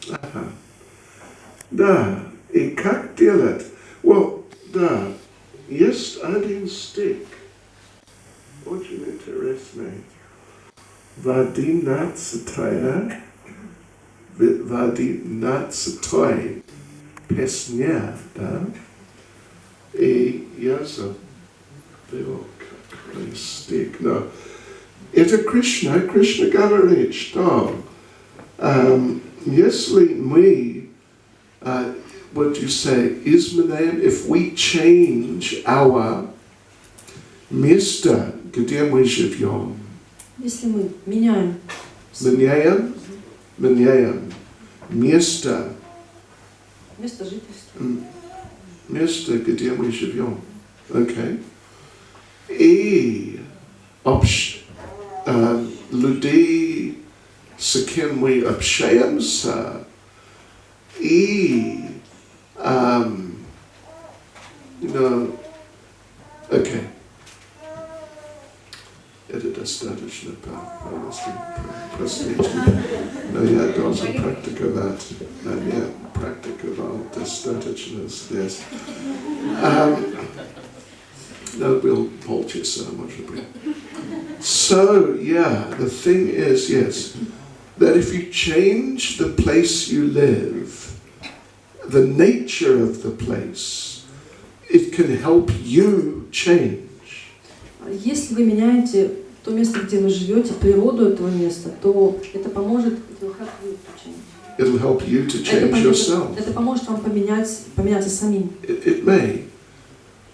Ага. Да, и как делать? Вот, да, есть один стих, очень интересный. В 11-й песне, да, и я забыл, какой стих, но это Кришна говорит, что если мы, what you say, изменяем, if we change our место, где мы живем, если мы меняем место жительства, место, где мы живем, okay? И людей, с кем мы общаемся, и okay. Это достаточно по-русски, простите, но я должен практиковать, а я практиковал достаточно здесь. No, был полчаса, может быть. So, yeah, the thing is, yes, that if you change the place you live, the nature of the place, it can help you change. Если вы меняете то место, где вы живете, природу этого места, то это поможет, it'll help you to change yourself. Это поможет вам поменяться самим. It may,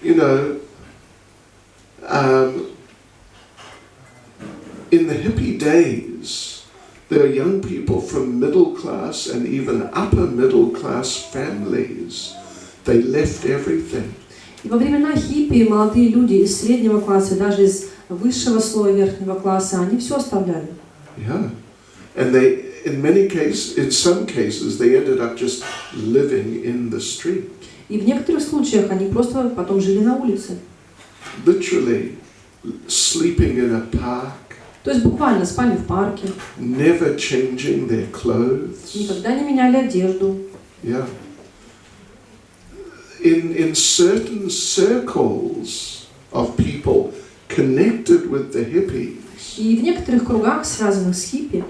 you know, in the hippie days, there are young people from middle class and even upper middle class families. They left everything. И во времена хиппи молодые люди из среднего класса, даже из высшего слоя верхнего класса, они все оставляли. Yeah, and they, in some cases, they ended up just living in the street. И в некоторых случаях они просто потом жили на улице. Literally, sleeping in a park. То есть буквально спали в парке. Never changing their clothes. Никогда не меняли одежду. Yeah. In certain circles of people connected with the hippies, и в некоторых кругах, связанных с хиппи,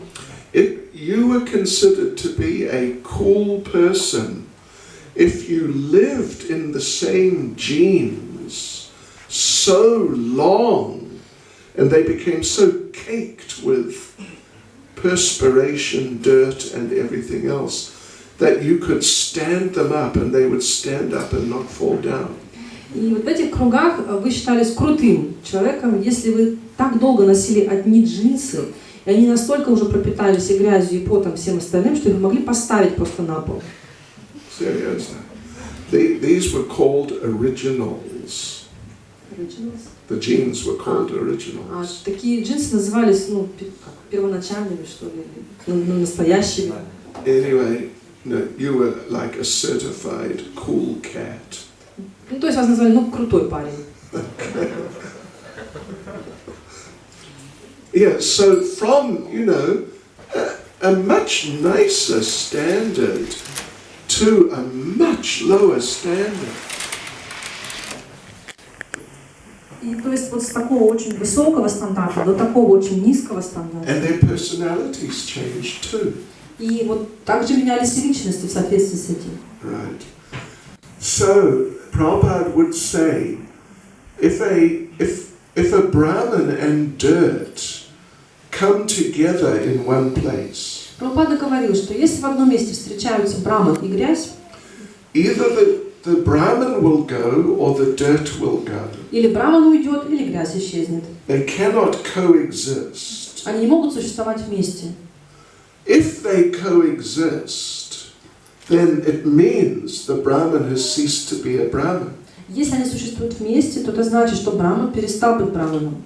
you were considered to be a cool person if you lived in the same jeans so long, and they became so caked with perspiration, dirt, and everything else, that you could stand them up and they would stand up and not fall down. И вот в этих кругах вы считались крутым человеком, если вы так долго носили одни джинсы, и они настолько уже пропитались и грязью, и потом, всем остальным, что их могли поставить просто на пол. Серьезно. These were called originals. Originals? The jeans were called originals. Такие джинсы назывались, первоначальными, что ли, настоящими. Anyway, no, you were like a certified cool cat. То есть вас назвали, крутой парень. Okay. Yeah, so from, a much nicer standard to a much lower standard. И то есть вот с такого очень высокого стандарта до такого очень низкого стандарта. And their personalities changed too. И вот также менялись и личности в соответствии с этим. Right. So Prabhupada would say, if a Brahman and dirt come together in one place, Прабхупада говорил, что если в одном месте встречаются браман и грязь, either the Brahman will go or the dirt will go. Или браман уйдет, или грязь исчезнет. They cannot coexist. Они не могут существовать вместе. If they coexist, then it means the Brahman has ceased to be a Brahman. Если они существуют вместе, то это значит, что браман перестал быть браманом.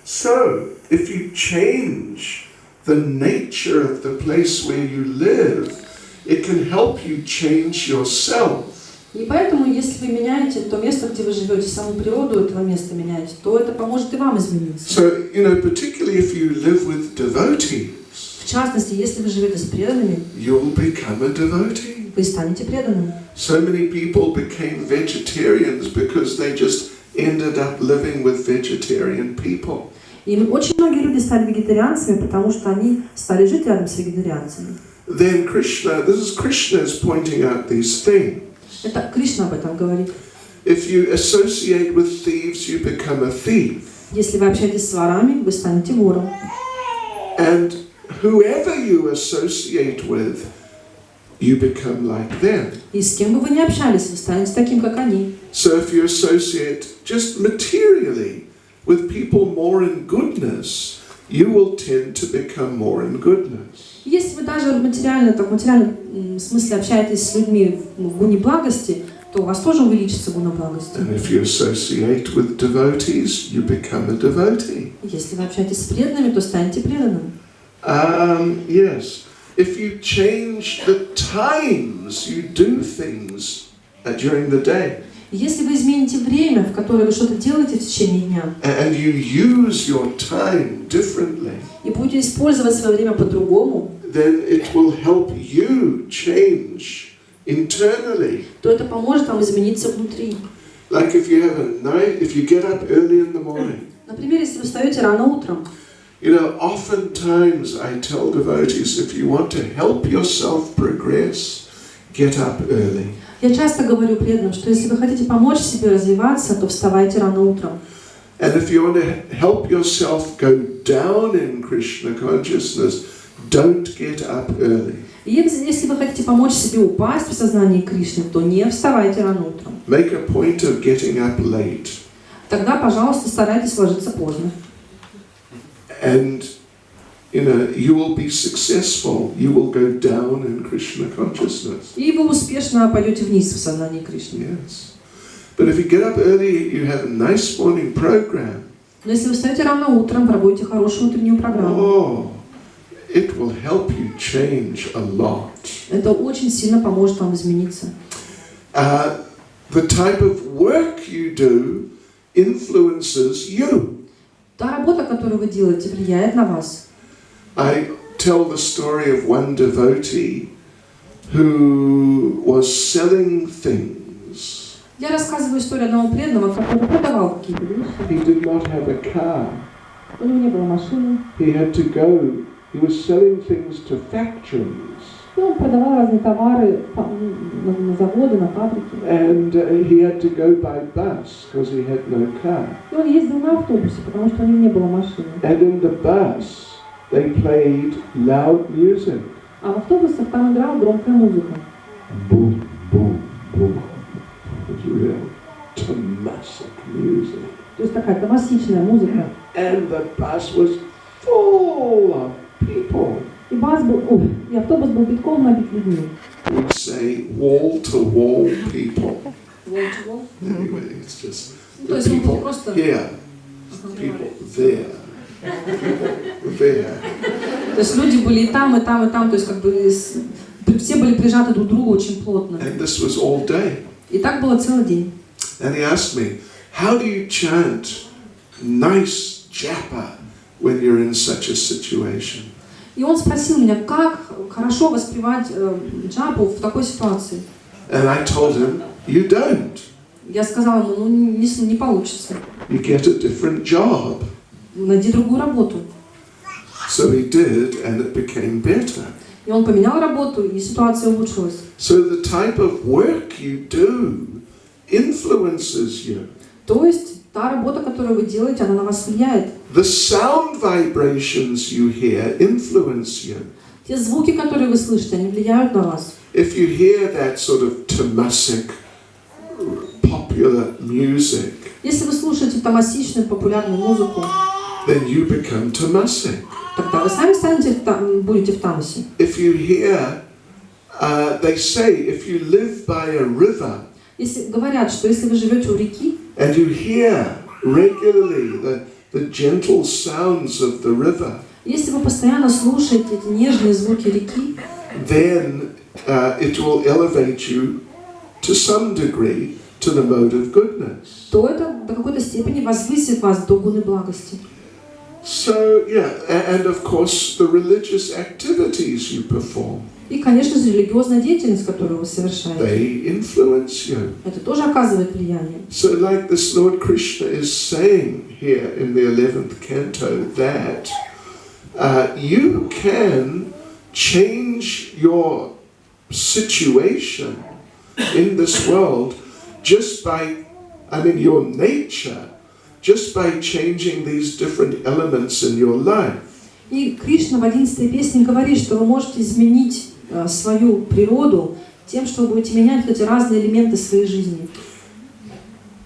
So, if you change the nature of the place where you live, it can help you change yourself. И поэтому, если вы меняете то место, где вы живете, саму природу этого места меняете, то это поможет и вам измениться. So, particularly if you live with devotees, В частности, если вы живете с преданными, you'll become a devotee. вы станете преданным. So many people became vegetarians because they just ended up living with vegetarian people. И очень многие люди стали вегетарианцами, потому что они стали жить рядом с вегетарианцами. Then Krishna, this is Krishna's pointing out these things. Это Кришна об этом говорит. If you associate with thieves, you become a thief. Если вы общаетесь с ворами, вы станете вором. And whoever you associate with, you become like them. И с кем бы вы ни общались, вы станете таким, как они. So if you associate just materially with people more in goodness, you will tend to become more in goodness. Если вы даже материально, так в материальном смысле общаетесь с людьми в гуне благости, то у вас тоже увеличится гуна благости. And if you associate with devotees, you become a devotee. Если вы общаетесь с преданными, то станете преданным. Yes. If you change the times you do things during the day, Если вы измените время, в которое вы что-то делаете в течение дня, and you use your time differently, и будете использовать свое время по-другому, then it will help you change internally. то это поможет вам измениться внутри. Like if you have a night, if you get up early in the morning. Например, если вы встаете рано утром. You know, oftentimes I tell devotees, if you want to help yourself progress, get up early. Я часто говорю преданным, что если вы хотите помочь себе развиваться, то вставайте рано утром. And if you want to help yourself go down in Krishna consciousness, don't get up early. И если вы хотите помочь себе упасть в сознании Кришны, то не вставайте рано утром. Make a point of getting up late. Тогда, пожалуйста, старайтесь ложиться поздно. And you know, you will be successful. You will go down in Krishna consciousness. И вы успешно пойдете вниз в сознании Кришны. Yes. But if you get up early, you have a nice morning program. Но если вы встаете рано утром, проводите хорошую утреннюю программу, Oh, it will help you change a lot. это очень сильно поможет вам измениться. The type of work you do influences you. Та работа, которую вы делаете, влияет на вас. I tell the story of one devotee who was selling things. Я рассказываю историю одного преданного, который продавал какие-то вещи. He did not have a car. У него не было машины. He had to go. He was selling things to factories. И он продавал разные товары на заводы, на фабрики. And he had to go by bus because he had no car. И он ездил на автобусе, потому что у него не было машины. And in the bus, they played loud music. А в автобусах там играла громкая музыка. Boom, boom, boom. It's real tamasic music. То есть такая тамасичная музыка. And the bus was full of people. И автобус был битком набит людьми. We'd say wall-to-wall people. Anyway, it's just То есть он был просто... here, people there, there. То есть люди были и там, и там, и там, то есть как бы все были прижаты друг к другу очень плотно. And this was all day. И так было целый день. And he asked me, how do you chant nice japa when you're in such a situation? И он спросил меня, как хорошо воспевать джапу в такой ситуации. And I told him, you don't. Я сказала ему, не получится. You get a different job. Найди другую работу. So he did, and it became better. И он поменял работу, и ситуация улучшилась. So the type of work you do influences you. То есть та работа, которую вы делаете, она на вас влияет. The sound vibrations you hear influence you. Те звуки, которые вы слышите, они влияют на вас. If you hear that sort of tamasic, popular music, Если вы слушаете тамасичную популярную музыку, then you become tamasic. тогда вы сами будете в тамасе. If you hear, they say, if you live by a river, Если говорят, что если вы живете у реки, and you hear regularly the gentle sounds of the river, если вы постоянно слушаете эти нежные звуки реки, then it will elevate you to some degree to the mode of goodness. то это до какой-то степени возвысит вас до гуны благости. So, yeah, and of course the religious activities you perform. И, конечно же, религиозная деятельность, которую вы совершаете, They influence you. это тоже оказывает влияние. So like this Lord Krishna is saying here in the 11th canto that you can change your situation in this world just by, your nature, just by changing these different elements in your life. И Кришна в 11-й песне говорит, что вы можете изменить свою природу тем, что вы будете менять эти разные элементы своей жизни.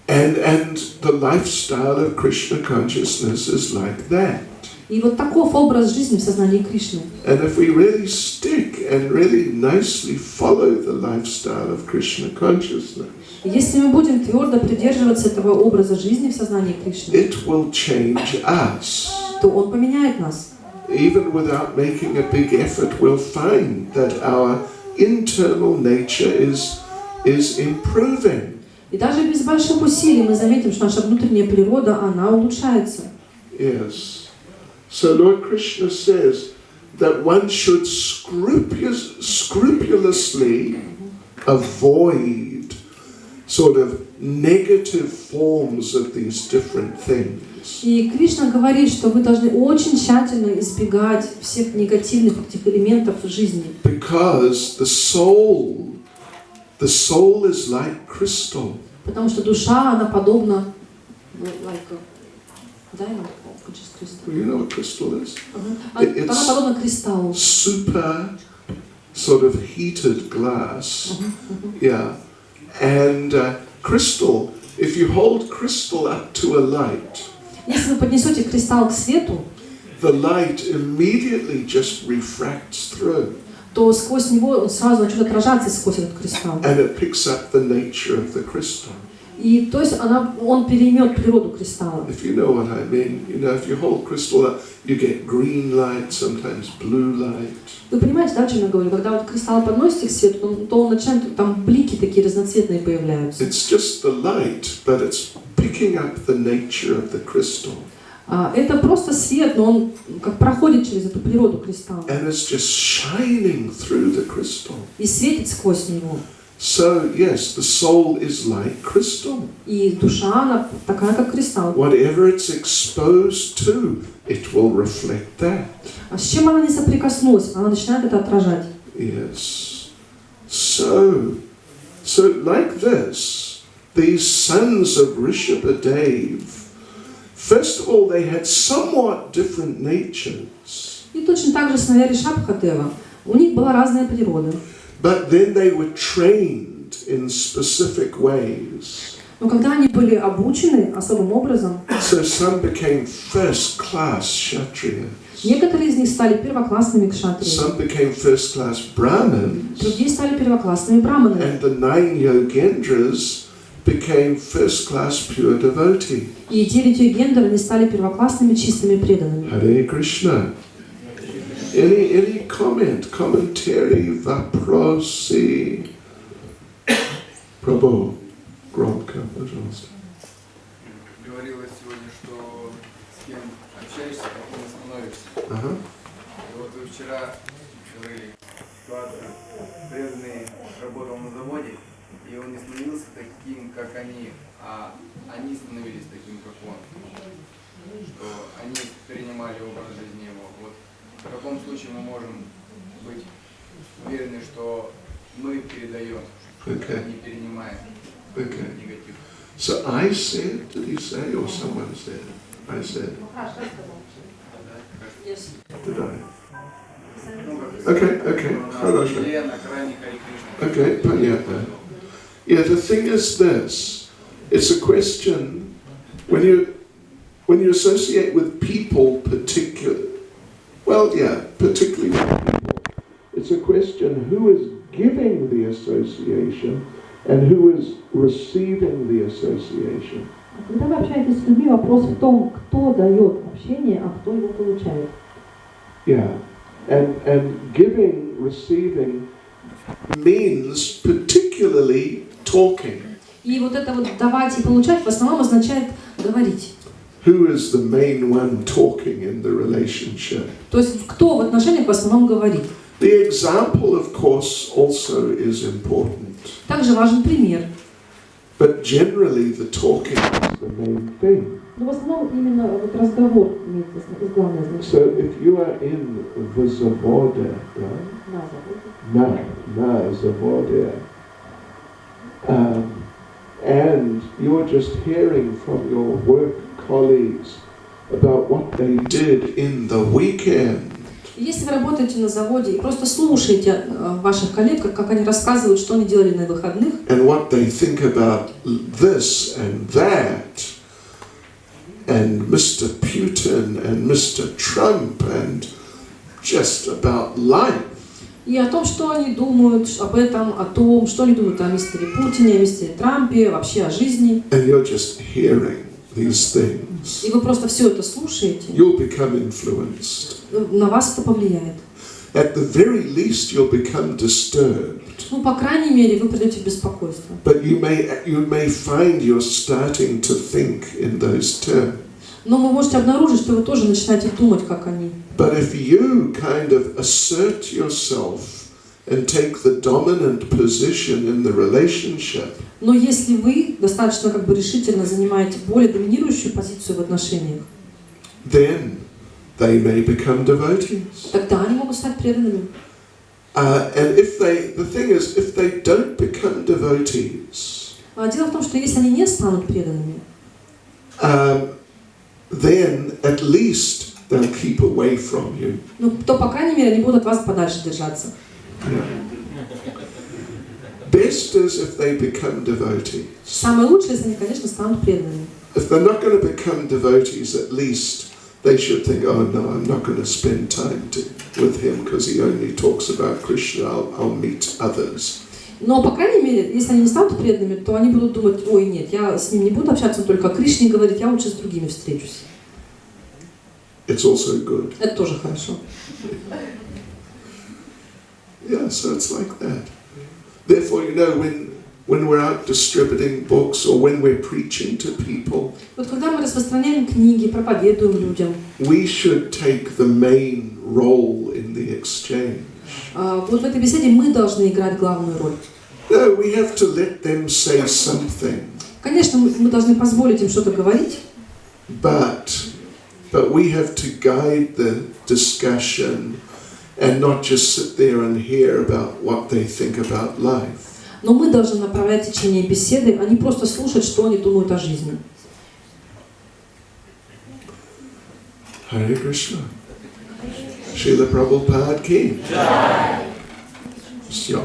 And the lifestyle of Krishna consciousness is like that. И вот таков образ жизни в сознании Кришны. And if we really stick and really nicely follow the lifestyle of Krishna consciousness, Если мы будем твердо придерживаться этого образа жизни в сознании Кришны, it will change us. то Он поменяет нас. Even without making a big effort, we'll find that our internal nature is improving. И даже без больших усилий мы заметим, что наша внутренняя природа, она улучшается. Yes. So Lord Krishna says that one should scrupulously avoid sort of negative forms of these different things. И Кришна говорит, что вы должны очень тщательно избегать всех негативных этих элементов в жизни. Because the soul is like crystal. Потому что душа, она подобна like a diamond, which is crystal. You know what crystal is? Она подобна кристаллу. Super sort of heated glass. Yeah. And crystal, if you hold crystal up to a light, Если вы поднесете кристалл к свету, the light immediately just refracts through. то сквозь него он сразу начнет отражаться сквозь этот кристалл. And it picks up the nature of the crystal. И то есть он переймет природу кристалла. If you know what I mean, if you hold crystal up, you get green light, sometimes blue light. Вы понимаете, да, о чем я говорю? Когда вот кристалл подносите к свету, то он начинает, там блики такие разноцветные появляются. It's just the light, but it's picking up the nature of the crystal. Это просто свет, но он как проходит через эту природу кристалла. And it's just shining through the crystal. И светит сквозь него. So, yes, the soul is like crystal. И душа, она такая, как кристалл. Whatever it's exposed to, it will reflect that. А с чем она не соприкоснулась, она начинает это отражать. Yes. So like this, these sons of Rishabhadev, first of all, they had somewhat different natures. И точно так же сыновья Ришабхадева. У них была разная природа. But then they were trained in specific ways. Но когда они были обучены особым образом, So some became first-class Kshatriyas. некоторые из них стали первоклассными кшатриями, Some became first-class Brahmins. другие стали первоклассными браманами. And the 9 Yogendras became first-class pure devotee. И 9 йогендр, они стали первоклассными чистыми преданными. Hare Krishna. Any commentary, vaprosi? Prabhu, громко, пожалуйста. Говорилось сегодня, что с кем общаешься, таким и становишься. Ага. И вот вы вчера говорили, ситуация, преданный работал на заводе, и он не становился таким, как они, а они становились таким, как он. Что они перенимали образ жизни его. Вот в каком случае мы можем быть уверены, что мы передаем, что Okay. не перенимаем негатив. So I said, did he say, or someone said? I said. Yes. Did I? Okay, хорошо. Okay, понятно. Yeah, the thing is this. It's a question, when you associate with people particularly with people, it's a question who is giving the association and who is receiving the association. Когда вы общаетесь с людьми, вопрос в том, кто дает общение, а кто его получает. Yeah, and giving, receiving means particularly talking. И вот это вот давать и получать в основном означает говорить. Who is the main one talking in the relationship? То есть кто в отношениях в основном говорит? The example, of course, also is important. Также важен пример. But generally the talking is the main thing. Но в основном именно вот разговор имеет главное So значение. if you are in the zavoda, right? Zavoda, and you're just hearing from your work colleagues about what they did in the weekend. Если вы работаете на заводе и просто слушаете ваших коллег, как они рассказывают, что они делали на выходных, And what they think about this and that, and Mr. Putin and Mr. Trump, and just about life. и о том, что они думают об этом, о том, что они думают о мистере Путине, о мистере Трампе, вообще о жизни. And you're just hearing these things. И вы просто все это слушаете, You'll become influenced. на вас это повлияет. At the very least, you'll become disturbed. Ну, по крайней мере, вы придете в беспокойство. But you may find you're starting to think in those terms. Но вы можете обнаружить, что вы тоже начинаете думать, как они. But if you kind of assert yourself and take the dominant position in the relationship, Но если вы достаточно как бы решительно занимаете более доминирующую позицию в отношениях, then they may become devotees. тогда они могут стать преданными. And the thing is, if they don't become devotees, А дело в том, что если они не станут преданными, then at least they'll keep away from you. ну, то, по крайней мере, они будут от вас подальше держаться. Best is if they become devotees. Самое лучшее, если они, конечно, станут преданными. If they're not going to become devotees, at least they should think, oh no, I'm not going to spend time with him because he only talks about Krishna, I'll meet others. Но, по крайней мере, если они не станут преданными, то они будут думать, ой, нет, я с ним не буду общаться, он только о Кришне говорит, я лучше с другими встречусь. It's also good. Это тоже хорошо. Yeah, so it's like that. Therefore, you know, when we're out distributing books or when we're preaching to people, Вот когда мы распространяем книги, проповедуем людям, we should take the main role in the exchange. вот в этой беседе мы должны играть главную роль. No, we have to let them say something. Конечно, мы должны позволить им что-то говорить, But we have to guide the discussion and not just sit there and hear about what they think about life. но мы должны направлять течение беседы, а не просто слушать, что они думают о жизни. Hare Krishna. Srila Prabhupada ki. Jai.